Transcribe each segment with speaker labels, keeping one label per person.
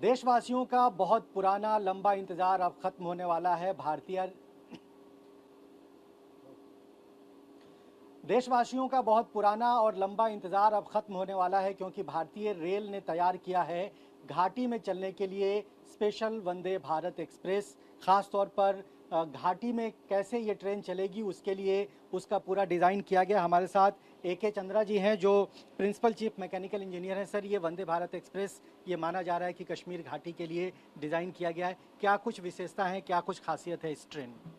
Speaker 1: देशवासियों का बहुत पुराना लंबा इंतजार अब खत्म होने वाला है। देशवासियों का बहुत पुराना और लंबा इंतजार अब खत्म होने वाला है, क्योंकि भारतीय रेल ने तैयार किया है घाटी में चलने के लिए स्पेशल वंदे भारत एक्सप्रेस। खास तौर पर घाटी में कैसे ये ट्रेन चलेगी उसके लिए उसका पूरा डिज़ाइन किया गया। हमारे साथ ए.के. चंद्रा जी हैं, जो प्रिंसिपल चीफ मैकेनिकल इंजीनियर हैं। सर, ये वंदे भारत एक्सप्रेस ये माना जा रहा है कि कश्मीर घाटी के लिए डिज़ाइन किया गया है। क्या कुछ विशेषता है, क्या कुछ खासियत है इस ट्रेन में?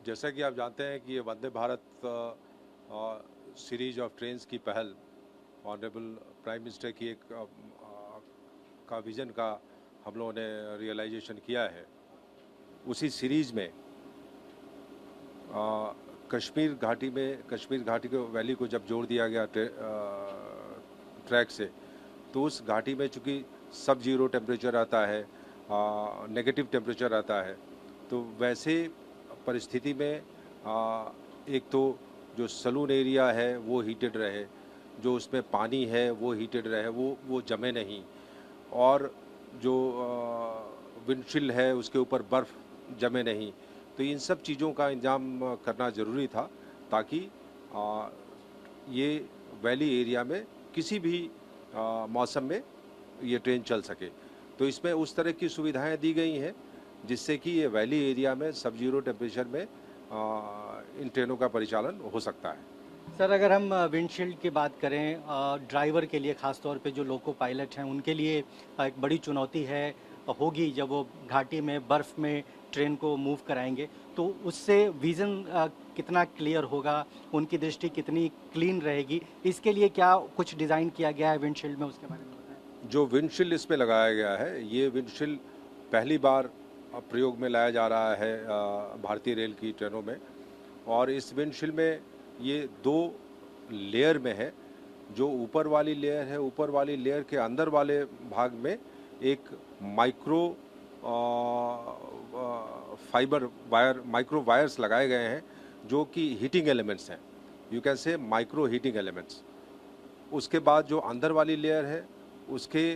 Speaker 2: जैसा कि आप जानते हैं कि ये Vande Bharat series of trains की पहल ऑनरेबल प्राइम मिनिस्टर की एक का विज़न का हम लोगों ने रियलाइजेशन किया है। उसी सीरीज में कश्मीर घाटी के वैली को जब जोड़ दिया गया ट्रैक से, तो उस घाटी में चूँकि सब जीरो टेम्परेचर आता है, नेगेटिव टेम्परेचर आता है, तो वैसे परिस्थिति में एक तो जो सलून एरिया है वो हीटेड रहे, जो उसमें पानी है वो हीटेड रहे, वो जमे नहीं, और जो विंडशील्ड है उसके ऊपर बर्फ़ जमे नहीं। तो इन सब चीज़ों का इंतजाम करना ज़रूरी था, ताकि ये वैली एरिया में किसी भी मौसम में ये ट्रेन चल सके। तो इसमें उस तरह की सुविधाएं दी गई हैं जिससे कि ये वैली एरिया में सब जीरो टेम्परेचर में इन ट्रेनों का परिचालन हो सकता है।
Speaker 1: सर, अगर हम विंडशील्ड की बात करें, ड्राइवर के लिए खास तौर पे जो लोको पायलट हैं उनके लिए एक बड़ी चुनौती होगी जब वो घाटी में बर्फ़ में ट्रेन को मूव कराएंगे, तो उससे विज़न कितना क्लियर होगा, उनकी दृष्टि कितनी क्लीन रहेगी, इसके लिए क्या कुछ डिज़ाइन किया गया है विंडशील्ड में, उसके बारे में बताएं।
Speaker 2: जो विंडशील्ड इस पे लगाया गया है, ये विंडशील्ड पहली बार प्रयोग में लाया जा रहा है भारतीय रेल की ट्रेनों में, और इस विंडशील्ड में ये 2 लेयर में है। जो ऊपर वाली लेयर है, ऊपर वाली लेयर के अंदर वाले भाग में एक माइक्रो वायर्स लगाए गए हैं, जो कि हीटिंग एलिमेंट्स हैं, you can say micro heating elements. उसके बाद जो अंदर वाली लेयर है, उसके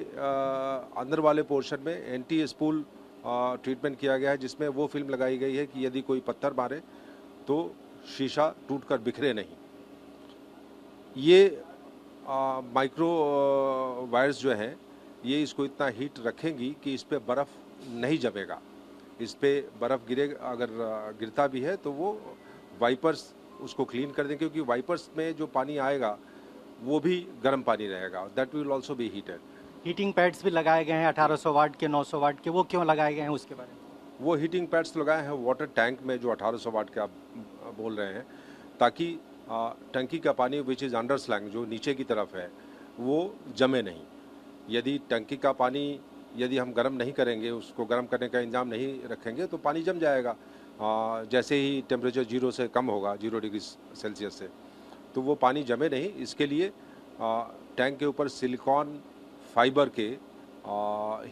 Speaker 2: अंदर वाले पोर्शन में एंटी स्पूल ट्रीटमेंट किया गया है, जिसमें वो फिल्म लगाई गई है कि यदि कोई पत्थर मारे तो शीशा टूटकर बिखरे नहीं। ये माइक्रो वायर्स जो हैं, ये इसको इतना हीट रखेंगी कि इस पे बर्फ़ नहीं जमेगा। इस पे बर्फ़ अगर गिरता भी है तो वो वाइपर्स उसको क्लीन कर देंगे, क्योंकि वाइपर्स में जो पानी आएगा वो भी गर्म पानी रहेगा, that will also be heated.
Speaker 1: Heating pads भी लगाए गए हैं 1800 वाट के, 900 वाट के, वो क्यों लगाए गए हैं उसके बारे में?
Speaker 2: वो हीटिंग पैड्स लगाए हैं वाटर टैंक में, जो 1800 वाट के आप बोल रहे हैं, ताकि टंकी का पानी विच इज़ अंडर स्लैंग, जो नीचे की तरफ है, वो जमे नहीं। यदि टंकी का पानी यदि हम गर्म नहीं करेंगे, उसको गर्म करने का इंतजाम नहीं रखेंगे, तो पानी जम जाएगा। जैसे ही टेम्परेचर 0 से कम होगा, 0 डिग्री सेल्सियस से, तो वो पानी जमे नहीं। इसके लिए टैंक के ऊपर सिलिकॉन फाइबर के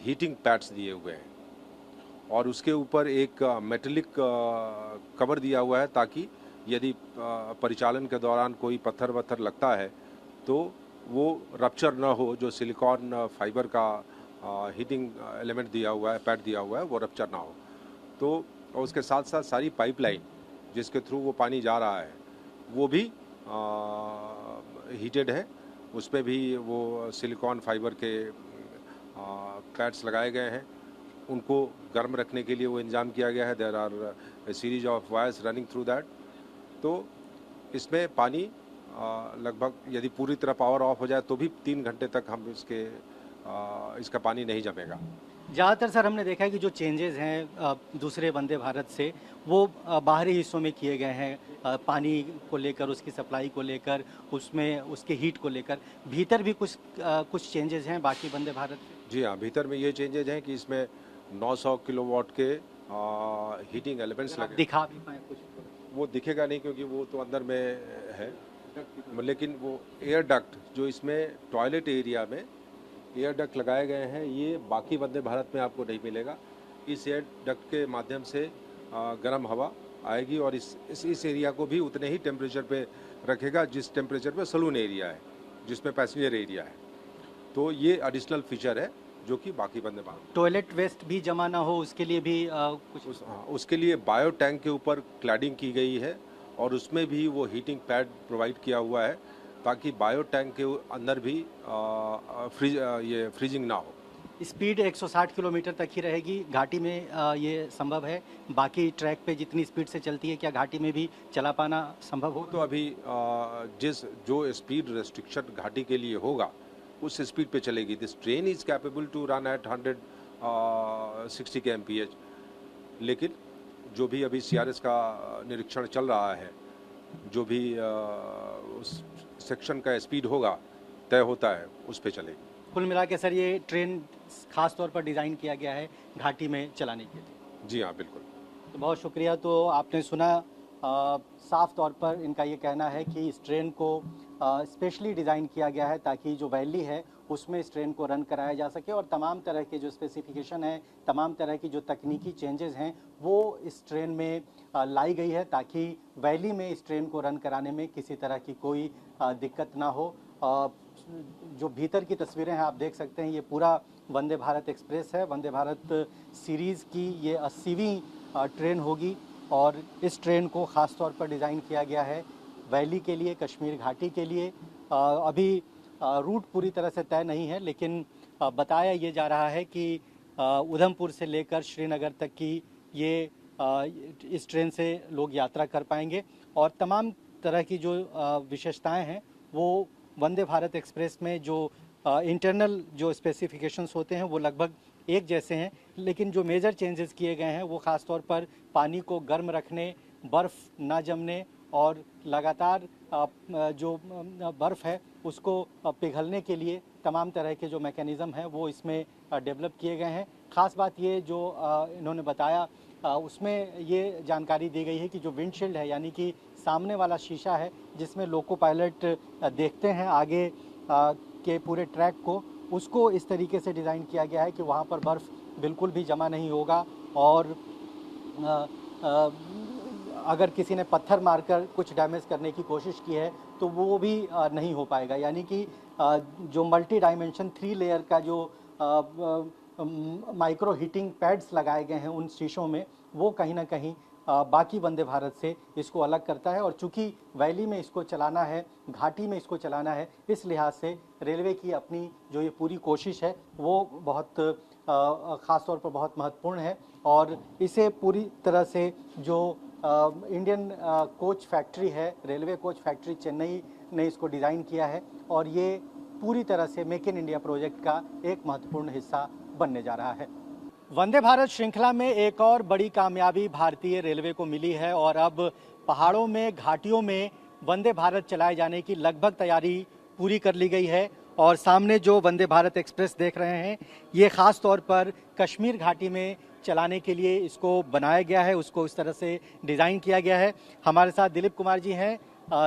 Speaker 2: हीटिंग पैड्स दिए हुए हैं, और उसके ऊपर एक मेटेलिक कवर दिया हुआ है, ताकि यदि परिचालन के दौरान कोई पत्थर वत्थर लगता है तो वो रप्चर न हो। जो सिलिकॉन फाइबर का हीटिंग एलिमेंट दिया हुआ है, पैड दिया हुआ है, वो रप्चर ना हो। तो और उसके साथ साथ सारी पाइपलाइन जिसके थ्रू वो पानी जा रहा है, वो भी हीटेड है। उस पर भी वो सिलिकॉन फाइबर के पैड्स लगाए गए हैं। उनको गर्म रखने के लिए वो इंतजाम किया गया है। There are a series of wires running through that. तो इसमें पानी लगभग यदि पूरी तरह पावर ऑफ हो जाए तो भी 3 घंटे तक हम इसका पानी नहीं जमेगा।
Speaker 1: ज़्यादातर सर हमने देखा है कि जो चेंजेस हैं दूसरे वंदे भारत से, वो बाहरी हिस्सों में किए गए हैं, पानी को लेकर, उसकी सप्लाई को लेकर, उसमें उसके हीट को लेकर। भीतर भी कुछ चेंजेस हैं बाकी वंदे भारत से?
Speaker 2: जी हाँ, भीतर में ये चेंजेज हैं कि इसमें 900 किलोवाट के हीटिंग एलिमेंट्स लगे।
Speaker 1: दिखा भी पाए कुछ?
Speaker 2: वो दिखेगा नहीं, क्योंकि वो तो अंदर में है, लेकिन वो एयर डक्ट जो इसमें टॉयलेट एरिया में एयर डक्ट लगाए गए हैं, ये बाकी वंदे भारत में आपको नहीं मिलेगा। इस एयर डक्ट के माध्यम से गर्म हवा आएगी, और इस एरिया को भी उतने ही टेम्परेचर पे रखेगा जिस टेम्परेचर पे सलून एरिया है, जिसमें पैसेंजर एरिया है। तो ये एडिशनल फीचर है जो कि बाकी वंदे भारत।
Speaker 1: टॉयलेट वेस्ट भी जमा ना हो उसके लिए भी कुछ
Speaker 2: उसके लिए बायो टैंक के ऊपर क्लैडिंग की गई है और उसमें भी वो हीटिंग पैड प्रोवाइड किया हुआ है ताकि बायो टैंक के अंदर भी ये फ्रीजिंग ना हो।
Speaker 1: स्पीड 160 किलोमीटर तक ही रहेगी घाटी में, ये संभव है? बाकी ट्रैक पे जितनी स्पीड से चलती है क्या घाटी में भी चला पाना संभव हो?
Speaker 2: तो अभी जो स्पीड रेस्ट्रिक्शन घाटी के लिए होगा उस स्पीड पे चलेगी। This train is capable to run at 160 kmph, लेकिन जो भी अभी सीआरएस का निरीक्षण चल रहा है, जो भी उस सेक्शन का स्पीड होगा तय होता है उस पे चलेगी।
Speaker 1: कुल मिला के सर ये ट्रेन खास तौर पर डिज़ाइन किया गया है घाटी में चलाने के लिए।
Speaker 2: जी हाँ, बिल्कुल।
Speaker 1: तो बहुत शुक्रिया। तो आपने सुना, साफ तौर पर इनका ये कहना है कि इस ट्रेन को स्पेशली डिज़ाइन किया गया है ताकि जो वैली है उसमें इस ट्रेन को रन कराया जा सके और तमाम तरह के जो स्पेसिफिकेशन है, तमाम तरह की जो तकनीकी चेंजेस हैं वो इस ट्रेन में लाई गई है ताकि वैली में इस ट्रेन को रन कराने में किसी तरह की कोई दिक्कत ना हो। जो भीतर की तस्वीरें हैं आप देख सकते हैं, ये पूरा वंदे भारत एक्सप्रेस है। वंदे भारत सीरीज़ की ये 80वीं ट्रेन होगी और इस ट्रेन को ख़ास तौर पर डिज़ाइन किया गया है वैली के लिए, कश्मीर घाटी के लिए। अभी रूट पूरी तरह से तय नहीं है, लेकिन बताया ये जा रहा है कि उधमपुर से लेकर श्रीनगर तक की ये इस ट्रेन से लोग यात्रा कर पाएंगे और तमाम तरह की जो विशेषताएं हैं वो वंदे भारत एक्सप्रेस में जो इंटरनल जो स्पेसिफिकेशंस होते हैं वो लगभग एक जैसे हैं, लेकिन जो मेजर चेंजेस किए गए हैं वो ख़ास तौर पर पानी को गर्म रखने, बर्फ़ ना जमने और लगातार जो बर्फ़ है उसको पिघलने के लिए तमाम तरह के जो मैकेनिज़्म हैं वो इसमें डेवलप किए गए हैं। ख़ास बात ये जो इन्होंने बताया उसमें ये जानकारी दी गई है कि जो विंडशील्ड है यानी कि सामने वाला शीशा है जिसमें लोको पायलट देखते हैं आगे के पूरे ट्रैक को, उसको इस तरीके से डिज़ाइन किया गया है कि वहाँ पर बर्फ़ बिल्कुल भी जमा नहीं होगा और अगर किसी ने पत्थर मारकर कुछ डैमेज करने की कोशिश की है तो वो भी नहीं हो पाएगा। यानी कि जो मल्टी डायमेंशन 3 लेयर का जो माइक्रो हीटिंग पैड्स लगाए गए हैं उन शीशों में, वो कहीं ना कहीं बाकी वंदे भारत से इसको अलग करता है। और चूंकि वैली में इसको चलाना है, घाटी में इसको चलाना है, इस लिहाज से रेलवे की अपनी जो ये पूरी कोशिश है वो बहुत ख़ास तौर पर बहुत महत्वपूर्ण है और इसे पूरी तरह से जो इंडियन कोच फैक्ट्री है, रेलवे कोच फैक्ट्री चेन्नई ने इसको डिज़ाइन किया है और ये पूरी तरह से मेक इन इंडिया प्रोजेक्ट का एक महत्वपूर्ण हिस्सा बनने जा रहा है। वंदे भारत श्रृंखला में एक और बड़ी कामयाबी भारतीय रेलवे को मिली है और अब पहाड़ों में, घाटियों में वंदे भारत चलाए जाने की लगभग तैयारी पूरी कर ली गई है और सामने जो वंदे भारत एक्सप्रेस देख रहे हैं ये ख़ास तौर पर कश्मीर घाटी में चलाने के लिए इसको बनाया गया है, उसको इस तरह से डिज़ाइन किया गया है। हमारे साथ दिलीप कुमार जी हैं,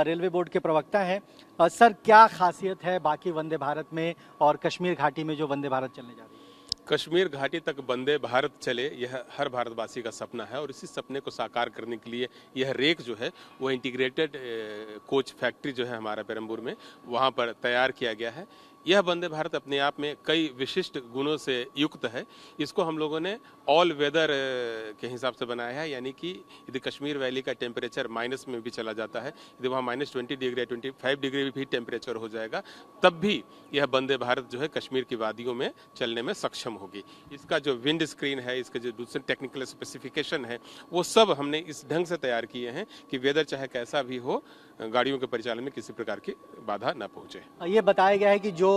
Speaker 1: रेलवे बोर्ड के प्रवक्ता हैं। सर, क्या खासियत है बाकी वंदे भारत में और कश्मीर घाटी में जो वंदे भारत चलने जा रही है?
Speaker 3: कश्मीर घाटी तक वंदे भारत चले, यह हर भारतवासी का सपना है और इसी सपने को साकार करने के लिए यह रेक जो है वो इंटीग्रेटेड कोच फैक्ट्री जो है हमारा पेरम्बूर में, वहाँ पर तैयार किया गया है। यह वंदे भारत अपने आप में कई विशिष्ट गुणों से युक्त है। इसको हम लोगों ने ऑल वेदर के हिसाब से बनाया है, यानी कि यदि कश्मीर वैली का टेम्परेचर माइनस में भी चला जाता है, यदि वहाँ -20 डिग्री या 25 डिग्री भी टेम्परेचर हो जाएगा, तब भी यह वंदे भारत जो है कश्मीर की वादियों में चलने में सक्षम होगी। इसका जो विंड स्क्रीन है, इसके जो दूसरे टेक्निकल स्पेसिफिकेशन है, वो सब हमने इस ढंग से तैयार किए हैं कि वेदर चाहे कैसा भी हो, गाड़ियों के परिचालन में किसी प्रकार की बाधा न पहुंचे।
Speaker 1: ये बताया गया है कि जो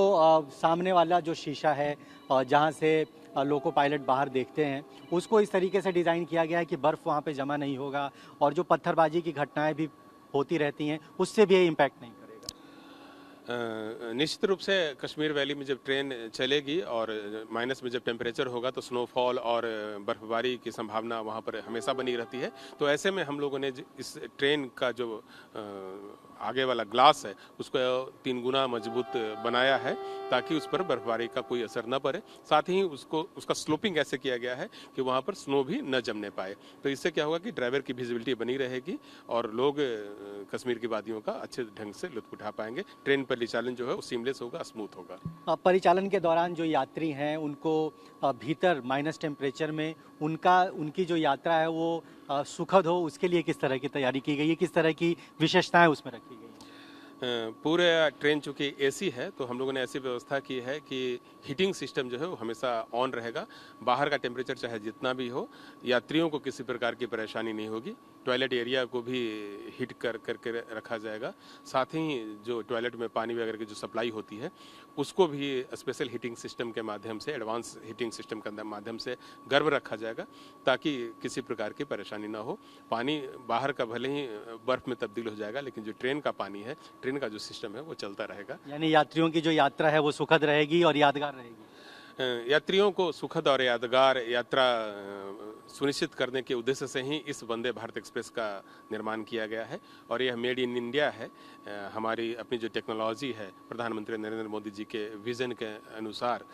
Speaker 1: सामने वाला जो शीशा है जहां से लोको पायलट बाहर देखते हैं, उसको इस तरीके से डिज़ाइन किया गया है कि बर्फ़ वहां पे जमा नहीं होगा और जो पत्थरबाजी की घटनाएं भी होती रहती हैं उससे भी ये इम्पैक्ट नहीं करेगा।
Speaker 3: निश्चित रूप से कश्मीर वैली में जब ट्रेन चलेगी और माइनस में जब टेम्परेचर होगा तो स्नोफॉल और बर्फबारी की संभावना वहाँ पर हमेशा बनी रहती है। तो ऐसे में हम लोगों ने इस ट्रेन का जो आगे वाला ग्लास है उसको 3 गुना मजबूत बनाया है ताकि उस पर बर्फबारी का कोई असर न पड़े। साथ ही उसका स्लोपिंग ऐसे किया गया है कि वहाँ पर स्नो भी न जमने पाए। तो इससे क्या होगा कि ड्राइवर की विजिबिलिटी बनी रहेगी और लोग कश्मीर की वादियों का अच्छे ढंग से लुत्फ उठा पाएंगे। ट्रेन पर परिचालन जो है वो सीमलेस होगा, स्मूथ होगा।
Speaker 1: परिचालन के दौरान जो यात्री हैं उनको भीतर माइनस टेम्परेचर में उनकी जो यात्रा है वो सुखद हो, उसके लिए किस तरह की तैयारी की गई है, किस तरह की विशेषताएं उसमें रखी गई हैं?
Speaker 3: पूरे ट्रेन चूंकि एसी है तो हम लोगों ने ऐसी व्यवस्था की है कि हीटिंग सिस्टम जो है वो हमेशा ऑन रहेगा। बाहर का टेम्परेचर चाहे जितना भी हो, यात्रियों को किसी प्रकार की परेशानी नहीं होगी। टॉयलेट एरिया को भी हीट करके रखा जाएगा। साथ ही जो टॉयलेट में पानी वगैरह की जो सप्लाई होती है उसको भी स्पेशल हीटिंग सिस्टम के माध्यम से, एडवांस हीटिंग सिस्टम के माध्यम से गर्म रखा जाएगा ताकि किसी प्रकार की परेशानी ना हो। पानी बाहर का भले ही बर्फ में तब्दील हो जाएगा, लेकिन जो ट्रेन का पानी है, ट्रेन का जो सिस्टम है वो चलता रहेगा।
Speaker 1: यानी यात्रियों की जो यात्रा है वो सुखद रहेगी और यादगार रहेगी।
Speaker 3: यात्रियों को सुखद और यादगार यात्रा सुनिश्चित करने के उद्देश्य से ही इस वंदे भारत एक्सप्रेस का निर्माण किया गया है और यह मेड इन इंडिया है। हमारी अपनी जो टेक्नोलॉजी है, प्रधानमंत्री नरेंद्र मोदी जी के विजन के अनुसार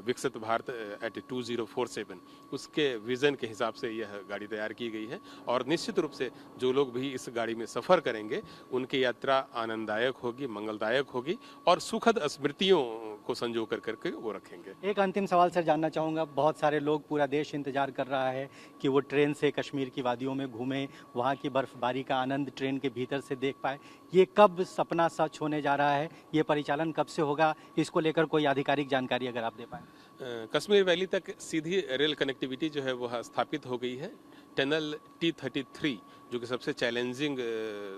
Speaker 3: विकसित भारत एट 2047, उसके विजन के हिसाब से यह गाड़ी तैयार की गई है और निश्चित रूप से जो लोग भी इस गाड़ी में सफर करेंगे उनकी यात्रा आनंददायक होगी, मंगलदायक होगी और सुखद स्मृतियों को संजो करके वो रखेंगे।
Speaker 1: एक अंतिम सवाल सर जानना चाहूँगा, बहुत सारे लोग, पूरा देश इंतजार कर रहा है कि वो ट्रेन से कश्मीर की वादियों में घूमें, वहाँ की बर्फबारी का आनंद ट्रेन के भीतर से देख पाए। ये कब सपना सच होने जा रहा है? ये परिचालन कब से होगा? इसको लेकर कोई आधिकारिक जानकारी अगर आप दे पाएं।
Speaker 3: कश्मीर वैली तक सीधी रेल कनेक्टिविटी जो है वह स्थापित हो गई है। टनल T33 जो कि सबसे चैलेंजिंग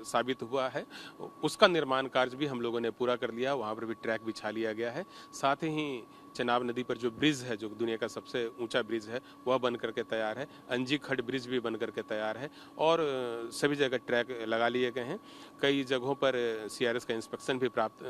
Speaker 3: साबित हुआ है, उसका निर्माण कार्य भी हम लोगों ने पूरा कर लिया। वहाँ पर भी ट्रैक बिछा लिया गया है। साथ ही चनाब नदी पर जो ब्रिज है, जो दुनिया का सबसे ऊंचा ब्रिज है, वह बन करके तैयार है। अंजी खड़ ब्रिज भी बन करके तैयार है और सभी जगह ट्रैक लगा लिए गए हैं। कई जगहों पर CRS का इंस्पेक्शन भी प्राप्त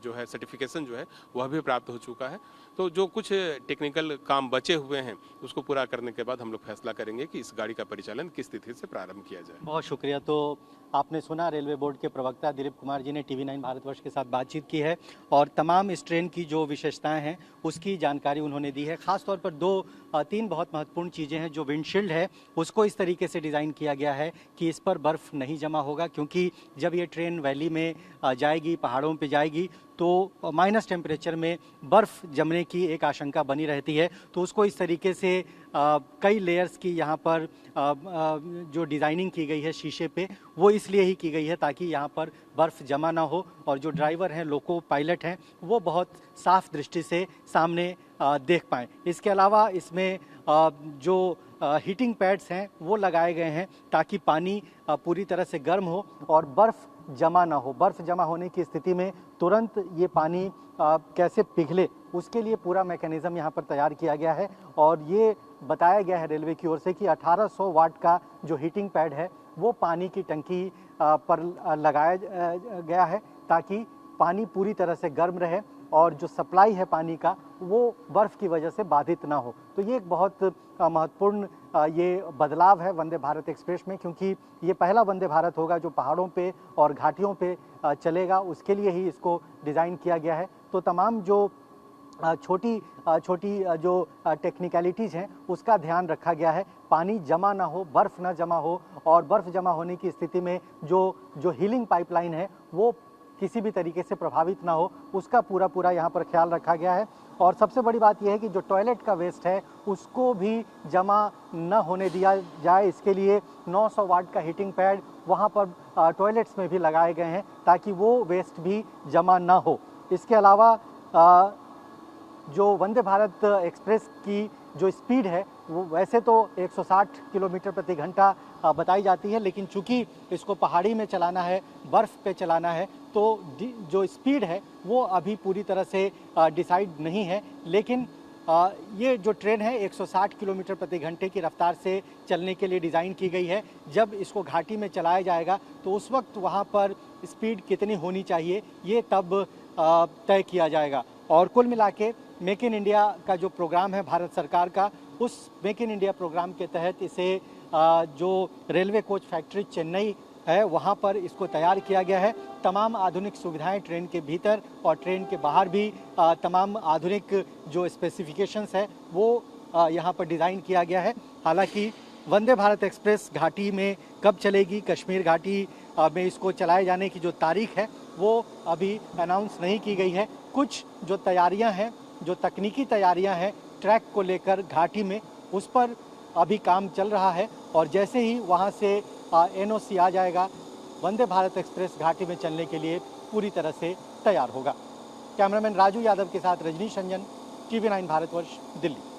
Speaker 3: जो है, सर्टिफिकेशन जो है वह भी प्राप्त हो चुका है। तो जो कुछ टेक्निकल काम बचे हुए हैं उसको पूरा करने के बाद हम लोग फैसला करेंगे कि इस गाड़ी का परिचालन किस तिथि से प्रारंभ किया जाए।
Speaker 1: बहुत शुक्रिया। तो आपने सुना, रेलवे बोर्ड के प्रवक्ता दिलीप कुमार जी ने TV9 भारतवर्ष के साथ बातचीत की है और तमाम इस ट्रेन की जो विशेषताएं हैं उसकी जानकारी उन्होंने दी है। खासतौर पर तीन बहुत महत्वपूर्ण चीज़ें हैं। जो विंडशील्ड है उसको इस तरीके से डिज़ाइन किया गया है कि इस पर बर्फ़ नहीं जमा होगा, क्योंकि जब ये ट्रेन वैली में जाएगी, पहाड़ों पे जाएगी, तो माइनस टेम्परेचर में बर्फ़ जमने की एक आशंका बनी रहती है। तो उसको इस तरीके से कई लेयर्स की यहाँ पर जो डिज़ाइनिंग की गई है शीशे पे, वो इसलिए ही की गई है ताकि यहाँ पर बर्फ़ जमा ना हो और जो ड्राइवर हैं, लोको पायलट हैं, वो बहुत साफ दृष्टि से सामने देख पाएँ। इसके अलावा इसमें जो हीटिंग पैड्स हैं वो लगाए गए हैं ताकि पानी पूरी तरह से गर्म हो और बर्फ़ जमा ना हो। बर्फ़ जमा होने की स्थिति में तुरंत ये पानी कैसे पिघले, उसके लिए पूरा मैकेनिज़्म यहाँ पर तैयार किया गया है और ये बताया गया है रेलवे की ओर से कि 1800 वाट का जो हीटिंग पैड है वो पानी की टंकी पर लगाया गया है ताकि पानी पूरी तरह से गर्म रहे और जो सप्लाई है पानी का वो बर्फ़ की वजह से बाधित ना हो। तो ये एक बहुत महत्वपूर्ण ये बदलाव है वंदे भारत एक्सप्रेस में, क्योंकि ये पहला वंदे भारत होगा जो पहाड़ों पे और घाटियों पे चलेगा। उसके लिए ही इसको डिज़ाइन किया गया है। तो तमाम जो छोटी जो टेक्निकलिटीज़ हैं उसका ध्यान रखा गया है। पानी जमा ना हो, बर्फ़ ना जमा हो और बर्फ़ जमा होने की स्थिति में जो हीलिंग पाइपलाइन है वो किसी भी तरीके से प्रभावित ना हो, उसका पूरा यहाँ पर ख्याल रखा गया है। और सबसे बड़ी बात यह है कि जो टॉयलेट का वेस्ट है उसको भी जमा न होने दिया जाए। इसके लिए 900 वाट का हीटिंग पैड वहाँ पर टॉयलेट्स में भी लगाए गए हैं ताकि वो वेस्ट भी जमा ना हो। इसके अलावा जो वंदे भारत एक्सप्रेस की जो स्पीड है वो वैसे तो 160 किलोमीटर प्रति घंटा बताई जाती है, लेकिन चूंकि इसको पहाड़ी में चलाना है, बर्फ़ पे चलाना है, तो जो स्पीड है वो अभी पूरी तरह से डिसाइड नहीं है। लेकिन ये जो ट्रेन है 160 किलोमीटर प्रति घंटे की रफ्तार से चलने के लिए डिज़ाइन की गई है। जब इसको घाटी में चलाया जाएगा तो उस वक्त वहाँ पर स्पीड कितनी होनी चाहिए ये तब तय किया जाएगा। और कुल मिला के मेक इन इंडिया का जो प्रोग्राम है भारत सरकार का, उस मेक इन इंडिया प्रोग्राम के तहत इसे जो रेलवे कोच फैक्ट्री चेन्नई है वहाँ पर इसको तैयार किया गया है। तमाम आधुनिक सुविधाएं ट्रेन के भीतर और ट्रेन के बाहर भी तमाम आधुनिक जो स्पेसिफिकेशंस है वो यहाँ पर डिज़ाइन किया गया है। हालांकि वंदे भारत एक्सप्रेस घाटी में कब चलेगी, कश्मीर घाटी में इसको चलाए जाने की जो तारीख है वो अभी अनाउंस नहीं की गई है। कुछ जो तैयारियां हैं, जो तकनीकी तैयारियां हैं ट्रैक को लेकर घाटी में, उस पर अभी काम चल रहा है और जैसे ही वहां से एनओसी आ जाएगा, वंदे भारत एक्सप्रेस घाटी में चलने के लिए पूरी तरह से तैयार होगा। कैमरामैन राजू यादव के साथ रजनीश रंजन, TV9 भारतवर्ष, दिल्ली।